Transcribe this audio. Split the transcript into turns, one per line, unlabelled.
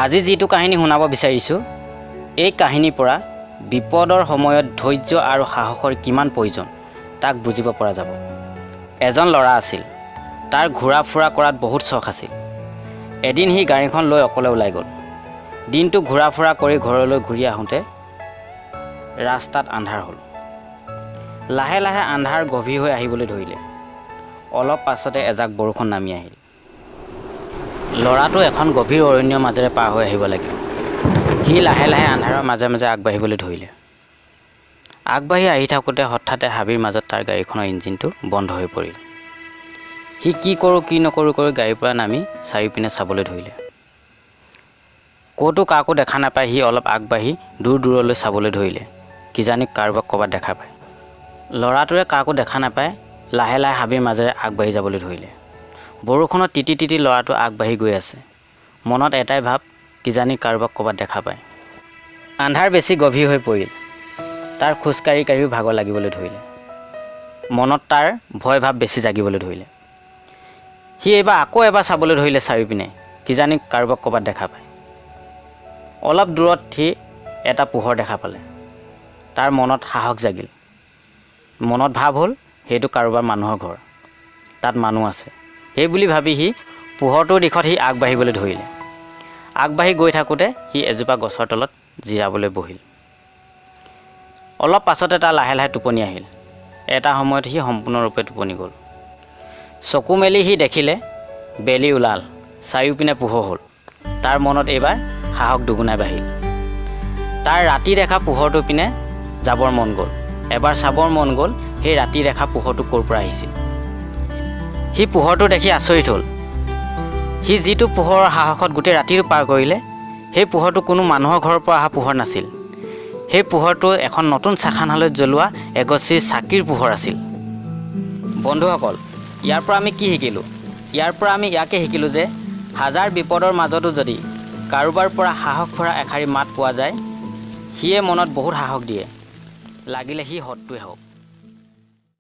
আজি যিটো কাহিনী শুনাব বিচাৰিছোঁ, এই কাহিনীৰ পৰা বিপদৰ সময়ত ধৈৰ্য আৰু সাহসৰ কিমান প্ৰয়োজন তাক বুজিব পৰা যাব। এজন ল'ৰা আছিল, তাৰ ঘূৰা ফুৰা কৰাত বহুত চখ আছিল। এদিন সি গাড়ীখন লৈ অকলে ওলাই গ'ল। দিনটো ঘূৰা ফুৰা কৰি ঘৰলৈ ঘূৰি আহোঁতে ৰাস্তাত আন্ধাৰ হ'ল। লাহে লাহে আন্ধাৰ গভীৰ হৈ আহিবলৈ ধৰিলে। অলপ পাছতে এজাক বৰষুণ নামি আহিল। ল'ৰাটো এখন গভীৰ অৰণ্যৰ মাজেৰে পাৰ হৈ আহিব লাগিল। সি লাহে লাহে আন্ধাৰৰ মাজে মাজে আগবাঢ়িবলৈ ধৰিলে। আগবাঢ়ি আহি থাকোঁতে হঠাতে হাবিৰ মাজত তাৰ গাড়ীখনৰ ইঞ্জিনটো বন্ধ হৈ পৰিল। সি কি কৰোঁ কি নকৰোঁ কৰি গাড়ীৰ পৰা নামি চাৰিওপিনে চাবলৈ ধৰিলে। ক'তো কাকো দেখা নাপায় সি অলপ আগবাঢ়ি দূৰ দূৰলৈ চাবলৈ ধৰিলে, কিজানি কাৰোবাক ক'ৰবাত দেখা পায়। ল'ৰাটোৱে কাকো দেখা নাপায় লাহে লাহে হাবিৰ মাজেৰে আগবাঢ়ি যাবলৈ ধৰিলে। বৰষুণত তিতি তিতি ল'ৰাটো আগবাঢ়ি গৈ আছে। মনত এটাই ভাৱ, কিজানি কাৰোবাক ক'ৰবাত দেখা পায়। আন্ধাৰ বেছি গভীৰ হৈ পৰিল। তাৰ খোজকাঢ়ি কাঢ়িও ভাগৰ লাগিবলৈ ধৰিলে। মনত তাৰ ভয় ভাৱ বেছি জাগিবলৈ ধৰিলে। সি এইবাৰ আকৌ এবাৰ চাবলৈ ধৰিলে চাৰিওপিনে, কিজানি কাৰোবাক ক'ৰবাত দেখা পায়। অলপ দূৰত সি এটা পোহৰ দেখা পালে। তাৰ মনত সাহস জাগিল। মনত ভাৱ হ'ল সেইটো কাৰোবাৰ মানুহৰ ঘৰ, তাত মানুহ আছে। সেই বুলি ভাবি সি পোহৰটোৰ দিশত সি আগবাঢ়িবলৈ ধৰিলে। আগবাঢ়ি গৈ থাকোঁতে সি এজোপা গছৰ তলত জিৰাবলৈ বহিল। অলপ পাছতে তাৰ লাহে লাহে টোপনি আহিল। এটা সময়ত সি সম্পূৰ্ণৰূপে টোপনি গ'ল। চকু মেলি সি দেখিলে বেলি ওলাল, চাৰিওপিনে পোহৰ হ'ল। তাৰ মনত এইবাৰ সাহস দুগুণাই বাঢ়িল। তাৰ ৰাতি দেখা পোহৰটো পিনে যাবৰ মন গ'ল। এবাৰ চাবৰ মন গ'ল সেই ৰাতি দেখা পোহৰটো ক'ৰ পৰা আহিছিল। সি পোহৰটো দেখি আচৰিত হ'ল। সি যিটো পোহৰৰ সাহসত গোটেই ৰাতিটো পাৰ কৰিলে, সেই পোহৰটো কোনো মানুহৰ ঘৰৰ পৰা অহা পোহৰ নাছিল। সেই পোহৰটো এখন নতুন চাখানালৈ জ্বলোৱা এগছি চাকিৰ পোহৰ আছিল। বন্ধুসকল, ইয়াৰ পৰা আমি কি শিকিলোঁ? ইয়াৰ পৰা আমি ইয়াকে শিকিলোঁ যে হাজাৰ বিপদৰ মাজতো যদি কাৰোবাৰ পৰা সাহস ভৰা এষাৰি মাত পোৱা যায়, সিয়ে মনত বহুত সাহস দিয়ে, লাগিলে সি শত্ৰুৱে হওক।